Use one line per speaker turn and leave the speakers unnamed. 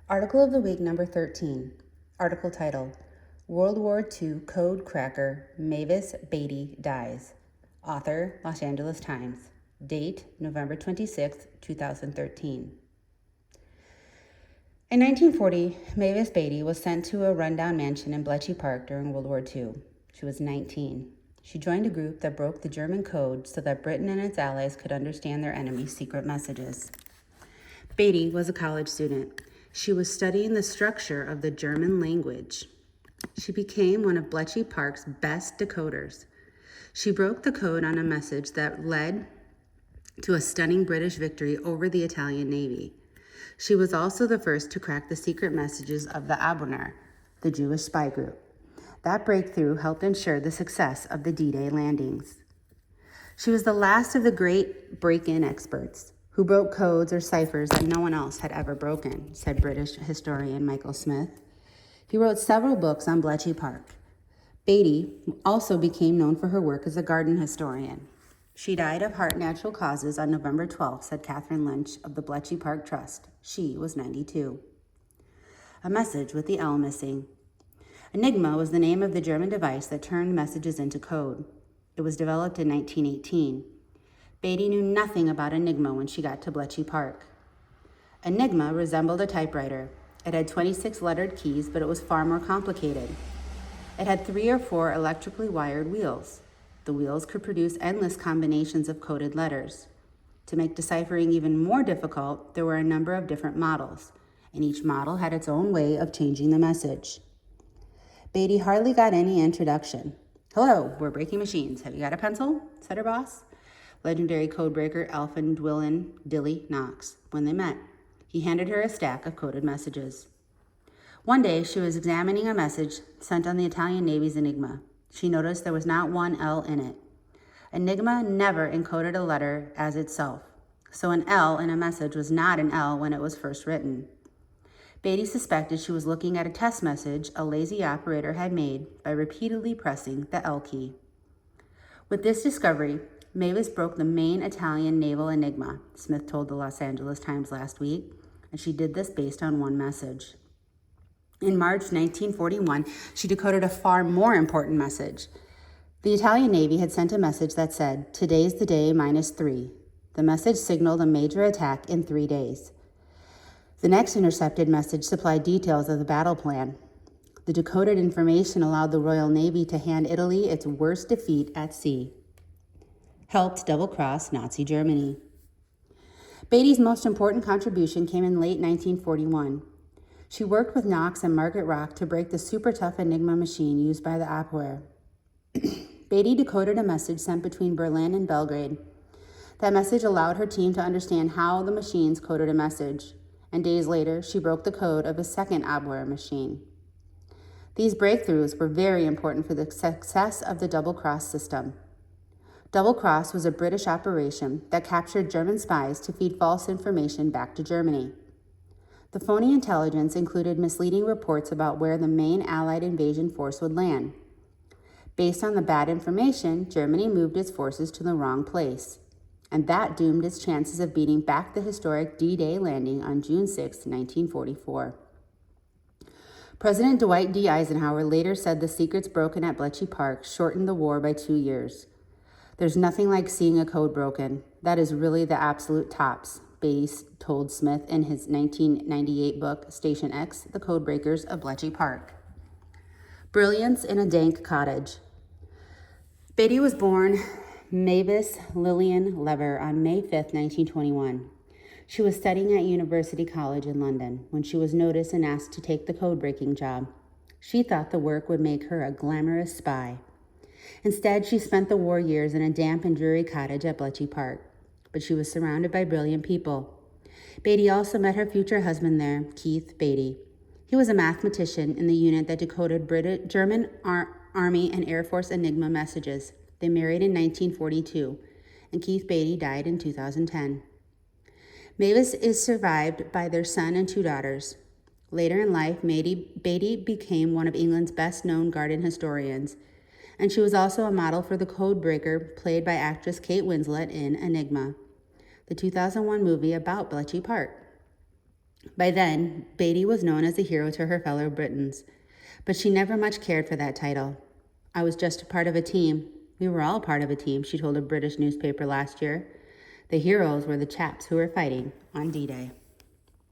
Article of the Week number 13. Article title, World War II Code Cracker Mavis Beatty Dies. Author, Los Angeles Times. Date, November 26, 2013. In 1940, Mavis Beatty was sent to a rundown mansion in Bletchley Park during World War II. She was 19. She joined a group that broke the German code so that Britain and its allies could understand their enemy's secret messages. Beatty was a college student. She was studying the structure of the German language. She became one of Bletchley Park's best decoders. She broke the code on a message that led to a stunning British victory over the Italian Navy. She was also the first to crack the secret messages of the Abwehr, the Jewish spy group. That breakthrough helped ensure the success of the D-Day landings. She was the last of the great break-in experts who broke codes or ciphers that no one else had ever broken, said British historian Michael Smith. He wrote several books on Bletchley Park. Beatty also became known for her work as a garden historian. She died of heart natural causes on November 12, said Catherine Lynch of the Bletchley Park Trust. She was 92. A message with the L missing. Enigma was the name of the German device that turned messages into code. It was developed in 1918. Beatty knew nothing about Enigma when she got to Bletchley Park. Enigma resembled a typewriter. It had 26 lettered keys, but it was far more complicated. It had 3 or 4 electrically wired wheels. The wheels could produce endless combinations of coded letters. To make deciphering even more difficult, there were a number of different models, and each model had its own way of changing the message. Beatty hardly got any introduction. "Hello, we're breaking machines. Have you got a pencil?" said her boss, legendary codebreaker Alfred Dwillen Dilly Knox. When they met, he handed her a stack of coded messages. One day, she was examining a message sent on the Italian Navy's Enigma. She noticed there was not one L in it. Enigma never encoded a letter as itself, so an L in a message was not an L when it was first written. Beatty suspected she was looking at a test message a lazy operator had made by repeatedly pressing the L key. With this discovery, Mavis broke the main Italian naval enigma, Smith told the Los Angeles Times last week, and she did this based on one message. In March 1941, she decoded a far more important message. The Italian Navy had sent a message that said, "Today's the day -3. The message signaled a major attack in 3 days. The next intercepted message supplied details of the battle plan. The decoded information allowed the Royal Navy to hand Italy its worst defeat at sea. Helped double-cross Nazi Germany. Beatty's most important contribution came in late 1941. She worked with Knox and Margaret Rock to break the super-tough Enigma machine used by the Abwehr. Beatty decoded a message sent between Berlin and Belgrade. That message allowed her team to understand how the machines coded a message, and days later, she broke the code of a second Abwehr machine. These breakthroughs were very important for the success of the Double Cross system. Double Cross was a British operation that captured German spies to feed false information back to Germany. The phony intelligence included misleading reports about where the main Allied invasion force would land. Based on the bad information, Germany moved its forces to the wrong place, and that doomed its chances of beating back the historic D-Day landing on June 6, 1944. President Dwight D. Eisenhower later said the secrets broken at Bletchley Park shortened the war by 2 years. "There's nothing like seeing a code broken. That is really the absolute tops," Beatty told Smith in his 1998 book, Station X, The Codebreakers of Bletchley Park. Brilliance in a dank cottage. Beatty was born Mavis Lillian Lever on May 5, 1921. She was studying at University College in London when she was noticed and asked to take the code-breaking job. She thought the work would make her a glamorous spy. Instead, she spent the war years in a damp and dreary cottage at Bletchley Park, but she was surrounded by brilliant people. Beatty also met her future husband there, Keith Beatty. He was a mathematician in the unit that decoded German Army and Air Force Enigma messages. They married in 1942, and Keith Beatty died in 2010. Mavis is survived by their son and 2 daughters. Later in life, Beatty became one of England's best-known garden historians, and she was also a model for the codebreaker played by actress Kate Winslet in Enigma, the 2001 movie about Bletchley Park. By then, Beatty was known as a hero to her fellow Britons, but she never much cared for that title. I was just a part of a team. We were all part of a team, she told a British newspaper last year. The heroes were the chaps who were fighting on D-Day.